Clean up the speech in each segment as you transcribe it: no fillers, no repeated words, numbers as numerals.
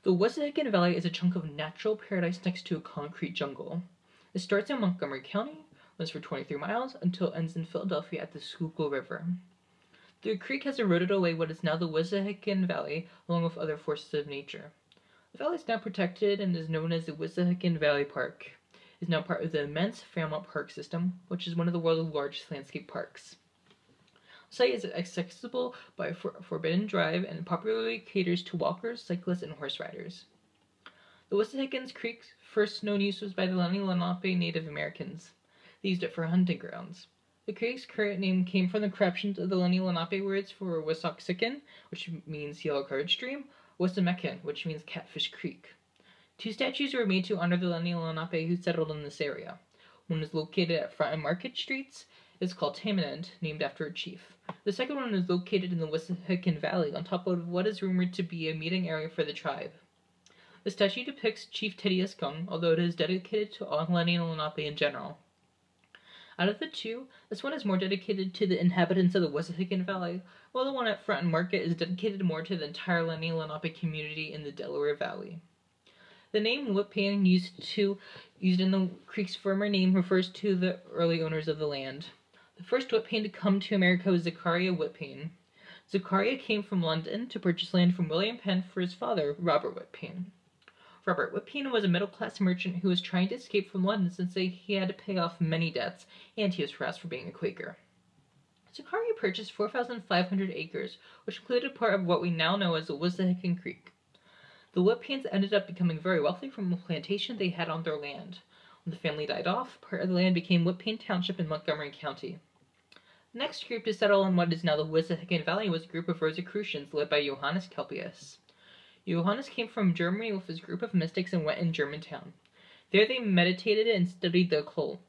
The Wissahickon Valley is a chunk of natural paradise next to a concrete jungle. It starts in Montgomery County, runs for 23 miles, until it ends in Philadelphia at the Schuylkill River. The creek has eroded away what is now the Wissahickon Valley, along with other forces of nature. The valley is now protected and is known as the Wissahickon Valley Park. It is now part of the immense Fairmont Park system, which is one of the world's largest landscape parks. The site is accessible by Forbidden Drive and popularly caters to walkers, cyclists, and horse riders. The Wissahickon Creek's first known use was by the Lenni Lenape Native Americans. They used it for hunting grounds. The creek's current name came from the corruptions of the Lenni Lenape words for Wissahickon, which means yellow-colored stream, Wissahickon, which means catfish creek. 2 statues were made to honor the Lenni Lenape who settled in this area. One is located at Front and Market Streets. It's called Tamanend, named after a chief. The second one is located in the Wissahickon Valley, on top of what is rumored to be a meeting area for the tribe. The statue depicts Chief Wissahickon, although it is dedicated to all Lenni Lenape in general. Out of the 2, this one is more dedicated to the inhabitants of the Wissahickon Valley, while the one at Front and Market is dedicated more to the entire Lenni Lenape community in the Delaware Valley. The name Whitpain, used in the creek's former name, refers to the early owners of the land. The first Whitpain to come to America was Zachariah Whitpain. Zachariah came from London to purchase land from William Penn for his father, Robert Whitpain. Robert Whitpain was a middle-class merchant who was trying to escape from London since he had to pay off many debts, and he was harassed for being a Quaker. Zachariah purchased 4,500 acres, which included part of what we now know as the Wissahickon Creek. The Whitpains ended up becoming very wealthy from a plantation they had on their land. When the family died off, part of the land became Whitpain Township in Montgomery County. The next group to settle on what is now the Wissahickon Valley was a group of Rosicrucians led by Johannes Kelpius. Johannes came from Germany with his group of mystics and went in Germantown. There they meditated and studied the occult.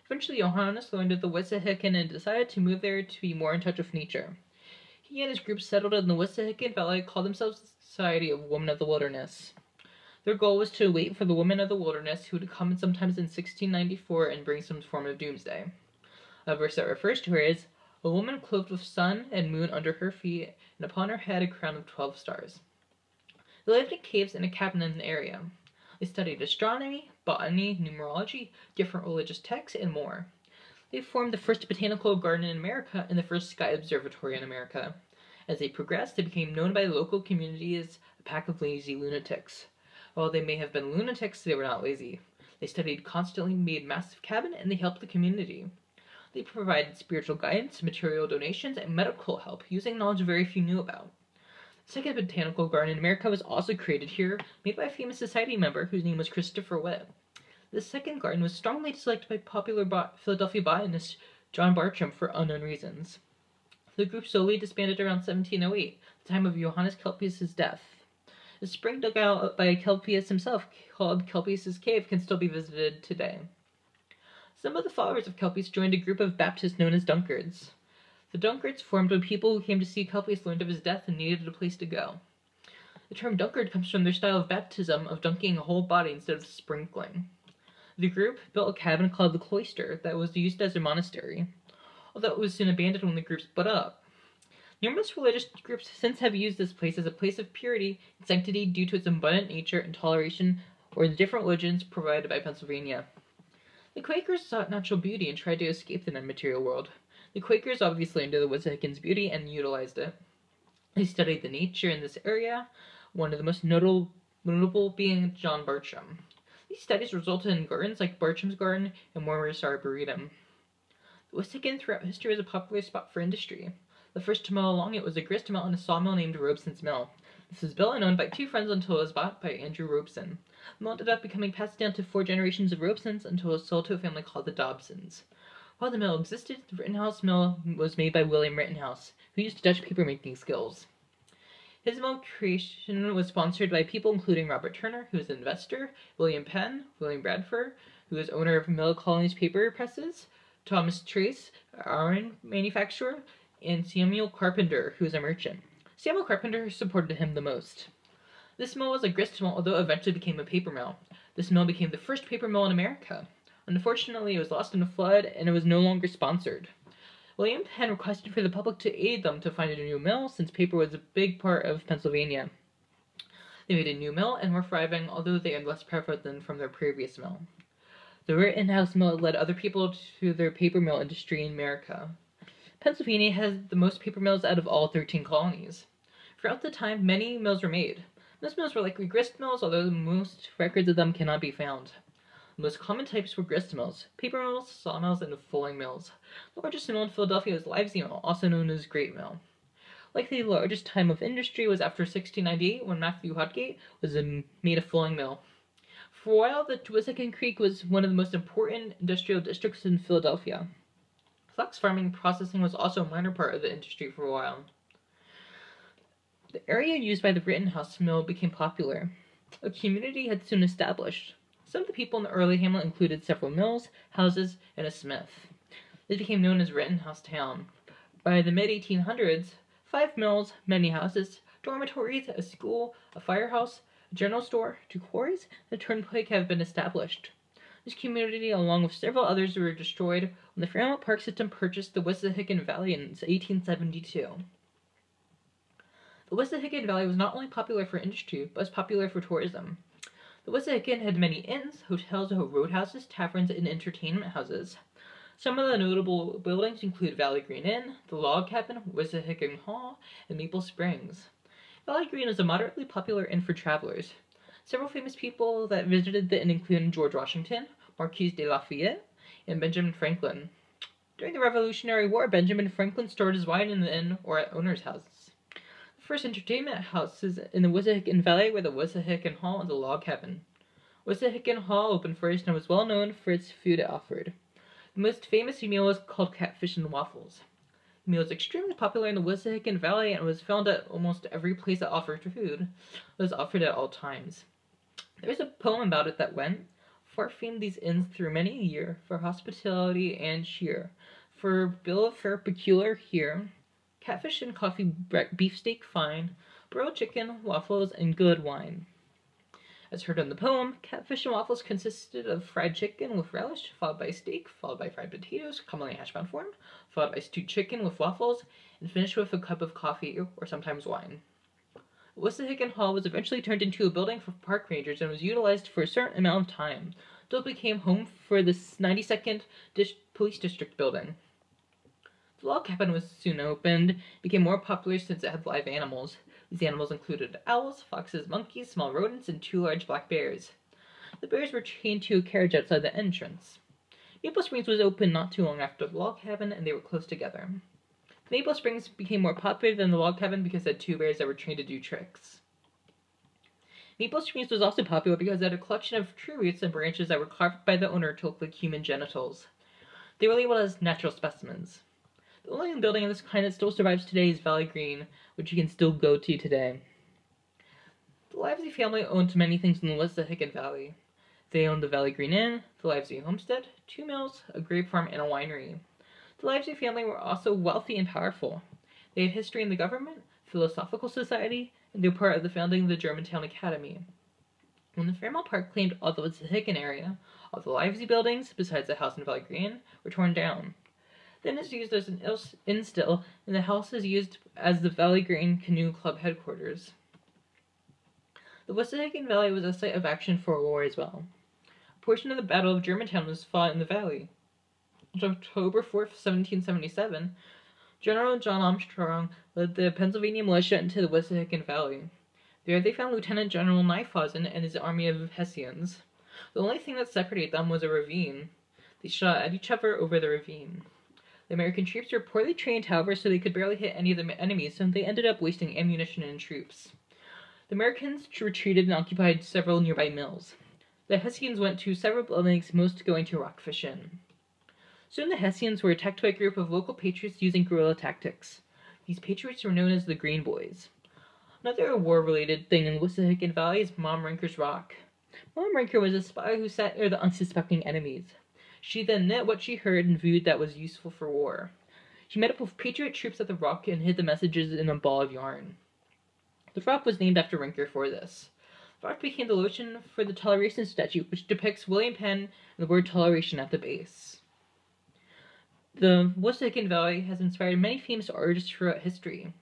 Eventually Johannes learned of the Wissahickon and decided to move there to be more in touch with nature. He and his group settled in the Wissahickon Valley, called themselves the Society of Women of the Wilderness. Their goal was to wait for the women of the wilderness, who would come sometimes in 1694 and bring some form of doomsday. A verse that refers to her is, "A woman clothed with sun and moon under her feet, and upon her head a crown of 12 stars." They lived in caves in a cabin in the area. They studied astronomy, botany, numerology, different religious texts, and more. They formed the first botanical garden in America and the first sky observatory in America. As they progressed, they became known by the local community as a pack of lazy lunatics. While they may have been lunatics, they were not lazy. They studied constantly, made massive cabin, and they helped the community. They provided spiritual guidance, material donations, and medical help, using knowledge very few knew about. The second botanical garden in America was also created here, made by a famous society member whose name was Christopher Witt. This second garden was strongly disliked by popular Philadelphia botanist John Bartram for unknown reasons. The group slowly disbanded around 1708, the time of Johannes Kelpius' death. The spring dug out by Kelpius himself, called Kelpius' Cave, can still be visited today. Some of the followers of Kelpius joined a group of Baptists known as Dunkards. The Dunkards formed when people who came to see Kelpius learned of his death and needed a place to go. The term Dunkard comes from their style of baptism of dunking a whole body instead of sprinkling. The group built a cabin called the Cloister that was used as a monastery, although it was soon abandoned when the group split up. Numerous religious groups since have used this place as a place of purity and sanctity due to its abundant nature and toleration or the different religions provided by Pennsylvania. The Quakers sought natural beauty and tried to escape the non-material world. The Quakers obviously knew the Wissahickon's beauty and utilized it. They studied the nature in this area, one of the most notable being John Bartram. These studies resulted in gardens like Bartram's Garden and Morris Arboretum. The Wissahickon throughout history was a popular spot for industry. The first mill along it was a grist mill and a sawmill named Robeson's Mill. This was built and owned by 2 friends until it was bought by Andrew Robeson. The mill ended up becoming passed down to 4 generations of Robesons until it was sold to a family called the Dobsons. While the mill existed, the Rittenhouse Mill was made by William Rittenhouse, who used Dutch paper-making skills. His mill creation was sponsored by people including Robert Turner, who was an investor, William Penn, William Bradford, who was owner of Mill Colony's paper presses, Thomas Trace, iron manufacturer, and Samuel Carpenter, who was a merchant. Samuel Carpenter supported him the most. This mill was a grist mill, although it eventually became a paper mill. This mill became the first paper mill in America. Unfortunately, it was lost in a flood, and it was no longer sponsored. William Penn requested for the public to aid them to find a new mill, since paper was a big part of Pennsylvania. They made a new mill and were thriving, although they had less profit than from their previous mill. The Rittenhouse Mill led other people to their paper mill industry in America. Pennsylvania has the most paper mills out of all 13 colonies. Throughout the time, many mills were made. Most mills were likely grist mills, although most records of them cannot be found. The most common types were grist mills, paper mills, sawmills, and fulling mills. The largest mill in Philadelphia was Livesey Mill, also known as Great Mill. Likely the largest time of industry was after 1698, when Matthew Hodgate was made a fulling mill. For a while, the Wissahickon Creek was one of the most important industrial districts in Philadelphia. Flax farming and processing was also a minor part of the industry for a while. The area used by the Rittenhouse Mill became popular. A community had soon established. Some of the people in the early hamlet included several mills, houses, and a smith. This became known as Rittenhouse Town. By the mid-1800s, 5 mills, many houses, dormitories, a school, a firehouse, a general store, 2 quarries, and a turnpike have been established. This community, along with several others, were destroyed when the Fairmount Park System purchased the Wissahickon Valley in 1872. The Wissahickon Valley was not only popular for industry, but was popular for tourism. The Wissahickon had many inns, hotels, roadhouses, taverns, and entertainment houses. Some of the notable buildings include Valley Green Inn, the Log Cabin, Wissahickon Hall, and Maple Springs. Valley Green is a moderately popular inn for travelers. Several famous people that visited the inn include George Washington, Marquis de Lafayette, and Benjamin Franklin. During the Revolutionary War, Benjamin Franklin stored his wine in the inn or at owners' houses. The first entertainment houses in the Wissahickon Valley were the Wissahickon Hall and the Log Cabin. Wissahickon Hall opened first and was well known for its food it offered. The most famous meal was called catfish and waffles. The meal was extremely popular in the Wissahickon Valley and was found at almost every place that offered food. It was offered at all times. There is a poem about it that went, "Far famed these inns through many a year, for hospitality and cheer. For bill of fare peculiar here, catfish and coffee, beefsteak fine, broiled chicken, waffles, and good wine." As heard in the poem, catfish and waffles consisted of fried chicken with relish, followed by steak, followed by fried potatoes, commonly hash brown form, followed by stewed chicken with waffles, and finished with a cup of coffee or sometimes wine. Wissahickon Hall was eventually turned into a building for park rangers and was utilized for a certain amount of time, until it became home for the 92nd Police District building. The log cabin was soon opened, and became more popular since it had live animals. These animals included owls, foxes, monkeys, small rodents, and 2 large black bears. The bears were chained to a carriage outside the entrance. Maple Springs was opened not too long after the log cabin, and they were close together. Maple Springs became more popular than the log cabin because it had 2 bears that were trained to do tricks. Maple Springs was also popular because it had a collection of tree roots and branches that were carved by the owner to look like human genitals. They were labeled as natural specimens. The only building of this kind that still survives today is Valley Green, which you can still go to today. The Livesey family owned many things in the Wissahickon Valley. They owned the Valley Green Inn, the Livesey Homestead, 2 mills, a grape farm, and a winery. The Livesey family were also wealthy and powerful. They had history in the government, philosophical society, and they were part of the founding of the Germantown Academy. When the Fairmount Park claimed all the Wissahickon area, all the Livesey buildings, besides the house in Valley Green, were torn down. Then it's used as an inn still, and the house is used as the Valley Green Canoe Club headquarters. The Wissahickon Valley was a site of action for a war as well. A portion of the Battle of Germantown was fought in the valley. On October 4th, 1777, General John Armstrong led the Pennsylvania militia into the Wissahickon Valley. There they found Lieutenant General Knyphausen and his army of Hessians. The only thing that separated them was a ravine. They shot at each other over the ravine. The American troops were poorly trained, however, so they could barely hit any of the enemies, so they ended up wasting ammunition and troops. The Americans retreated and occupied several nearby mills. The Hessians went to several buildings, most going to Rockfish Inn. Soon the Hessians were attacked by a group of local patriots using guerrilla tactics. These patriots were known as the Green Boys. Another war-related thing in the Wissahickon Valley is Mom Rinker's Rock. Mom Rinker was a spy who sat near the unsuspecting enemies. She then knit what she heard and viewed that was useful for war. She met up with Patriot troops at the rock and hid the messages in a ball of yarn. The rock was named after Rinker for this. The rock became the location for the Toleration statue, which depicts William Penn and the word toleration at the base. The Wissahickon Valley has inspired many famous artists throughout history.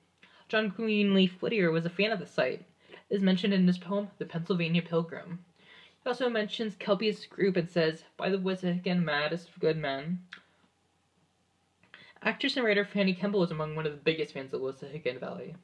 John Greenleaf Whittier was a fan of the site. is mentioned in his poem, The Pennsylvania Pilgrim. He also mentions Kelpie's group and says, "By the Wissahickon, maddest of good men." Actress and writer Fanny Kemble was among one of the biggest fans of Wissahickon Valley.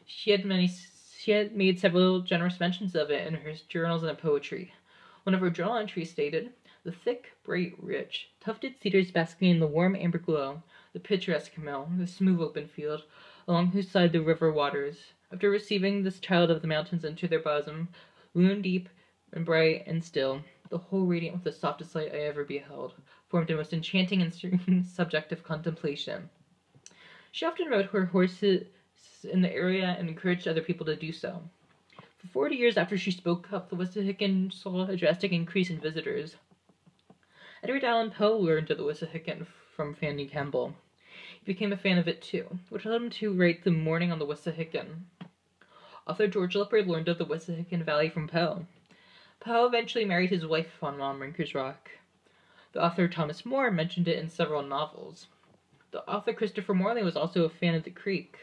She had made several generous mentions of it in her journals and poetry. One of her journal entries stated, "The thick, bright, rich, tufted cedars basking in the warm amber glow, the picturesque mill, the smooth open field, along whose side the river waters, after receiving this child of the mountains into their bosom, moon deep and bright and still, the whole radiant with the softest light I ever beheld, formed a most enchanting and serene subject of contemplation." She often rode her horses in the area and encouraged other people to do so. For 40 years after she spoke up, the Wissahickon saw a drastic increase in visitors. Edward Allan Poe learned of the Wissahickon from Fanny Kemble. He became a fan of it too, which led him to write The Morning on the Wissahickon. Author George Lippard learned of the Wissahickon Valley from Poe. Poe eventually married his wife on Mom Rinker's Rock. The author Thomas More mentioned it in several novels. The author Christopher Morley was also a fan of the creek.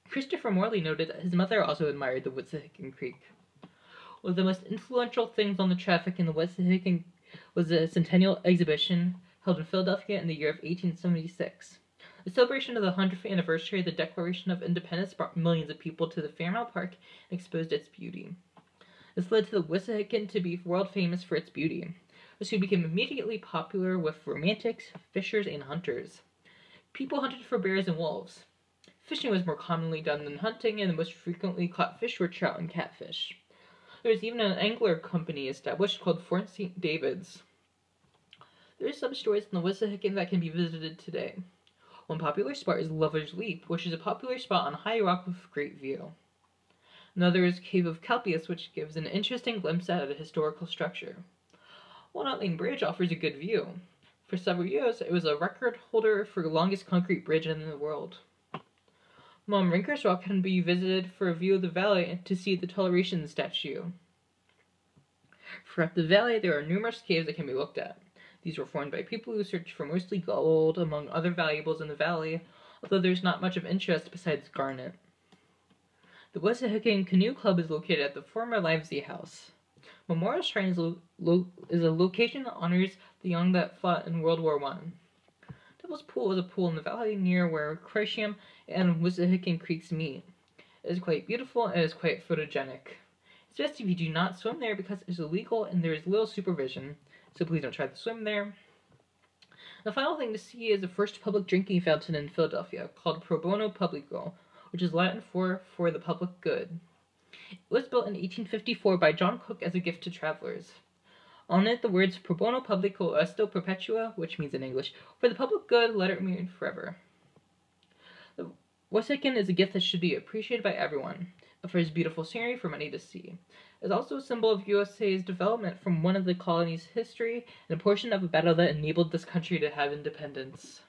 Christopher Morley noted that his mother also admired the Wissahickon Creek. One of the most influential things on the traffic in the Wissahickon was the Centennial Exhibition held in Philadelphia in the year of 1876. The celebration of the 100th anniversary of the Declaration of Independence brought millions of people to the Fairmount Park and exposed its beauty. This led to the Wissahickon to be world famous for its beauty. This became immediately popular with romantics, fishers, and hunters. People hunted for bears and wolves. Fishing was more commonly done than hunting, and the most frequently caught fish were trout and catfish. There was even an angler company established called Fort St. David's. There are some stories in the Wissahickon that can be visited today. One popular spot is Lover's Leap, which is a popular spot on high rock with great view. Another is Cave of Calpias, which gives an interesting glimpse at a historical structure. Walnut Lane Bridge offers a good view. For several years, it was a record holder for the longest concrete bridge in the world. Mom Rinker's Rock can be visited for a view of the valley and to see the Toleration statue. Throughout the valley, there are numerous caves that can be looked at. These were formed by people who searched for mostly gold, among other valuables in the valley, although there's not much of interest besides garnet. The Wissahickon Canoe Club is located at the former Livesey House. Memorial Shrine is a location that honors the young that fought in World War I. Devil's Pool is a pool in the valley near where Crisham and Wissahickon Creeks meet. It is quite beautiful and it is quite photogenic. It's best if you do not swim there because it's illegal and there is little supervision, so please don't try to swim there. The final thing to see is the first public drinking fountain in Philadelphia, called Pro Bono Publico, which is Latin for the public good. It was built in 1854 by John Cook as a gift to travelers. On it, the words Pro Bono Publico Esto Perpetua, which means in English, for the public good, let it remain forever. The Wissahickon is a gift that should be appreciated by everyone. It offers beautiful scenery for many to see. It is also a symbol of USA's development from one of the colony's history and a portion of a battle that enabled this country to have independence.